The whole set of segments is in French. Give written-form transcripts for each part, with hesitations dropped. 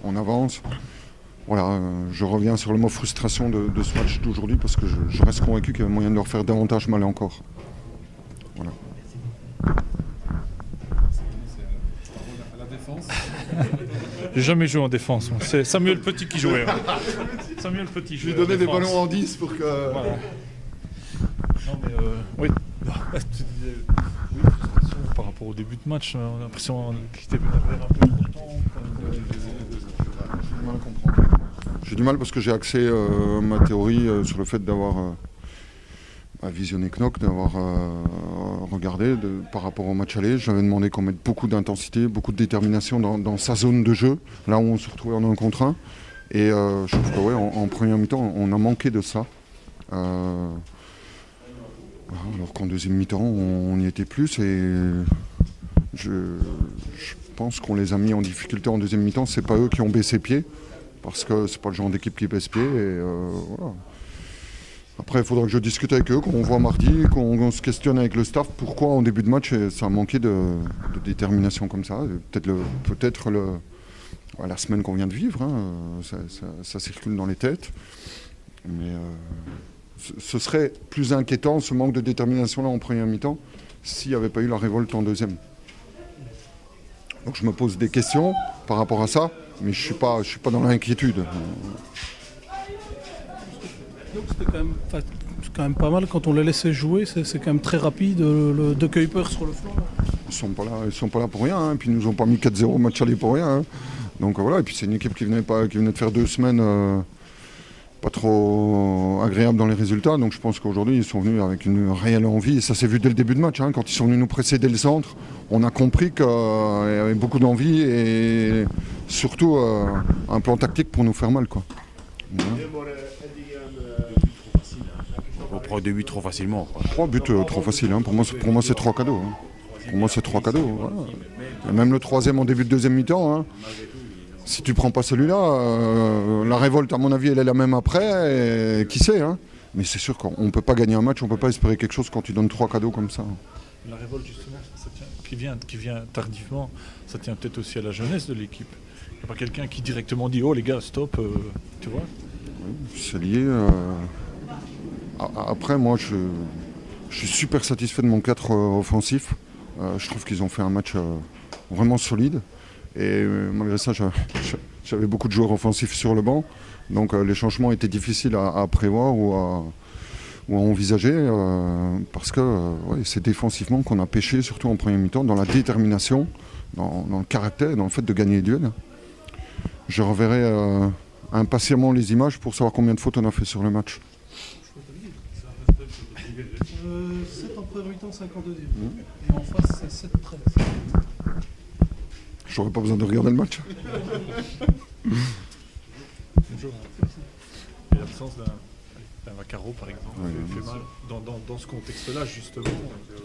on avance. Voilà, je reviens sur le mot frustration de ce match d'aujourd'hui parce que je reste convaincu qu'il y avait moyen de leur faire davantage mal encore. Voilà. À la défense. J'ai jamais joué en défense. C'est Samuel Petit qui jouait. Samuel Petit Je lui donnais des ballons en 10 pour que... Voilà. Non mais oui. Tu disais, oui, frustration par rapport au début de match. On a l'impression qu'il était un peu important. J'ai du mal à comprendre. J'ai du mal parce que j'ai axé ma théorie sur le fait d'avoir visionné Knock, d'avoir regardé par rapport au match aller. J'avais demandé qu'on mette beaucoup d'intensité, beaucoup de détermination dans sa zone de jeu, là où on se retrouvait en 1 contre 1. Et je trouve que ouais, en première mi-temps, on a manqué de ça. Alors qu'en deuxième mi-temps, on y était plus. Et je pense qu'on les a mis en difficulté en deuxième mi-temps. C'est pas eux qui ont baissé pied, parce que c'est pas le genre d'équipe qui baisse pied. Et voilà. Après, il faudra que je discute avec eux, qu'on voit mardi, qu'on se questionne avec le staff pourquoi en début de match ça a manqué de détermination comme ça. Peut-être la semaine qu'on vient de vivre, hein, ça circule dans les têtes. Mais ce serait plus inquiétant, ce manque de détermination-là en première mi-temps, s'il n'y avait pas eu la révolte en deuxième. Donc je me pose des questions par rapport à ça, mais je suis pas dans l'inquiétude. Donc c'était quand même pas mal quand on les laissait jouer, c'est quand même très rapide, de Kuiper sur le flanc. Ils sont pas là pour rien, hein, puis ils nous ont pas mis 4-0 au match aller pour rien. Hein. Donc voilà, et puis c'est une équipe qui venait de faire 2 semaines pas trop agréables dans les résultats, donc je pense qu'aujourd'hui ils sont venus avec une réelle envie, et ça s'est vu dès le début de match, hein, quand ils sont venus nous presser dès le centre, on a compris qu'il y avait beaucoup d'envie et surtout un plan tactique pour nous faire mal, quoi. Voilà. On prend 2 buts trop facilement. 3 buts trop faciles, hein. Pour moi c'est 3 cadeaux. Hein. Pour moi c'est 3 cadeaux. Voilà. Et même le 3e en début de deuxième mi-temps, hein. Si tu prends pas celui-là, la révolte à mon avis elle est la même après, et qui sait, hein. Mais c'est sûr qu'on ne peut pas gagner un match, on ne peut pas espérer quelque chose quand tu donnes 3 cadeaux comme ça. La révolte justement, qui vient tardivement, ça tient peut-être aussi à la jeunesse de l'équipe. Il n'y a pas quelqu'un qui directement dit « Oh les gars, stop », tu vois. Oui, c'est lié... Après, moi, je suis super satisfait de mon 4 offensif. Je trouve qu'ils ont fait un match vraiment solide. Et malgré ça, j'avais beaucoup de joueurs offensifs sur le banc. Donc les changements étaient difficiles à prévoir ou à envisager. Parce que c'est défensivement qu'on a pêché, surtout en première mi-temps, dans la détermination, dans le caractère, dans le fait de gagner les duels. Je reverrai impatiemment les images pour savoir combien de fautes on a fait sur le match. 7 en première mi-temps, 5 en deuxième. Et en face, c'est 7-13. J'aurais pas besoin de regarder le match. Et l'absence d'un Vaccaro, par exemple, fait mal dans ce contexte-là, justement.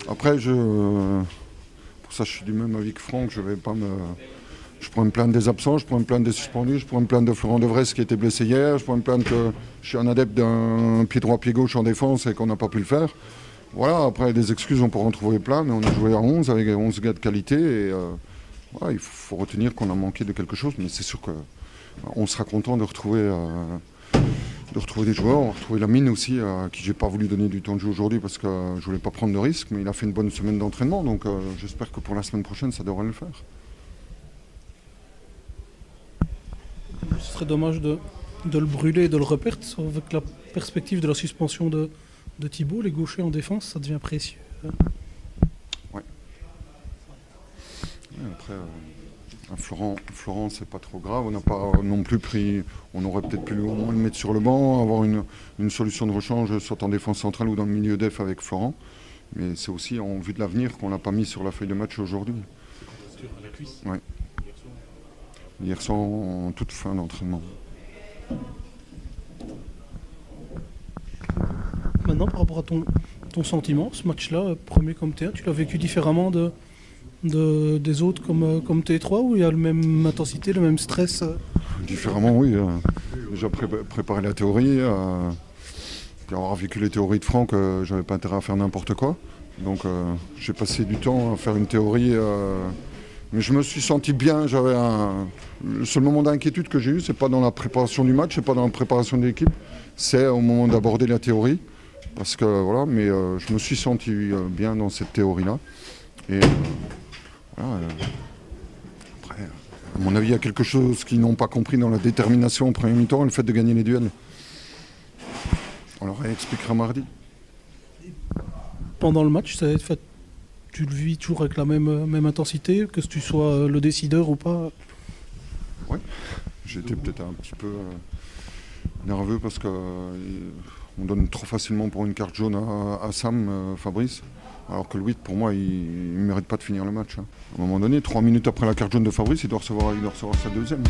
Après, pour ça, je suis du même avis que Franck. Je pourrais me plaindre des absents, je pourrais me plaindre des suspendus, je pourrais me plaindre de Florent Devresse qui était blessé hier, je pourrais me plaindre que je suis un adepte d'un pied droit, pied gauche en défense et qu'on n'a pas pu le faire. Voilà, après, des excuses, on pourra en trouver plein, mais on a joué à 11 avec 11 gars de qualité et il faut retenir qu'on a manqué de quelque chose, mais c'est sûr qu'on sera content de retrouver des joueurs. On va retrouver Lamine aussi, à qui j'ai pas voulu donner du temps de jeu aujourd'hui parce que je voulais pas prendre de risques, mais il a fait une bonne semaine d'entraînement, donc j'espère que pour la semaine prochaine, ça devrait le faire. Ce serait dommage de le brûler et de le reperdre avec la perspective de la suspension de Thibaut. Les gauchers en défense, ça devient précieux. Ouais. Après, Florent, c'est pas trop grave. On n'a pas non plus pris. On aurait peut-être pu au moins le mettre sur le banc, avoir une solution de rechange, soit en défense centrale ou dans le milieu def avec Florent. Mais c'est aussi en vue de l'avenir qu'on l'a pas mis sur la feuille de match aujourd'hui. À la cuisse. Ouais. Hier soir, en toute fin d'entraînement. Maintenant, par rapport à ton sentiment, ce match-là, premier comme T1, tu l'as vécu différemment des autres comme T3, où il y a la même intensité, le même stress Différemment, oui. Déjà préparer la théorie, puis avoir vécu les théories de Franck, j'avais pas intérêt à faire n'importe quoi. Donc j'ai passé du temps à faire une théorie Mais je me suis senti bien. Le seul moment d'inquiétude que j'ai eu, c'est pas dans la préparation du match, c'est pas dans la préparation de l'équipe, c'est au moment d'aborder la théorie. Parce que voilà, mais je me suis senti bien dans cette théorie-là. Et voilà, après, à mon avis, il y a quelque chose qu'ils n'ont pas compris dans la détermination en premier mi-temps, le fait de gagner les duels. On leur expliquera mardi. Pendant le match, tu le vis toujours avec la même intensité, que tu sois le décideur ou pas? Ouais, j'étais peut-être un petit peu nerveux parce qu'on donne trop facilement pour une carte jaune à Sam, Fabrice. Alors que le 8, pour moi, il ne mérite pas de finir le match. À un moment donné, 3 minutes après la carte jaune de Fabrice, il doit recevoir sa deuxième.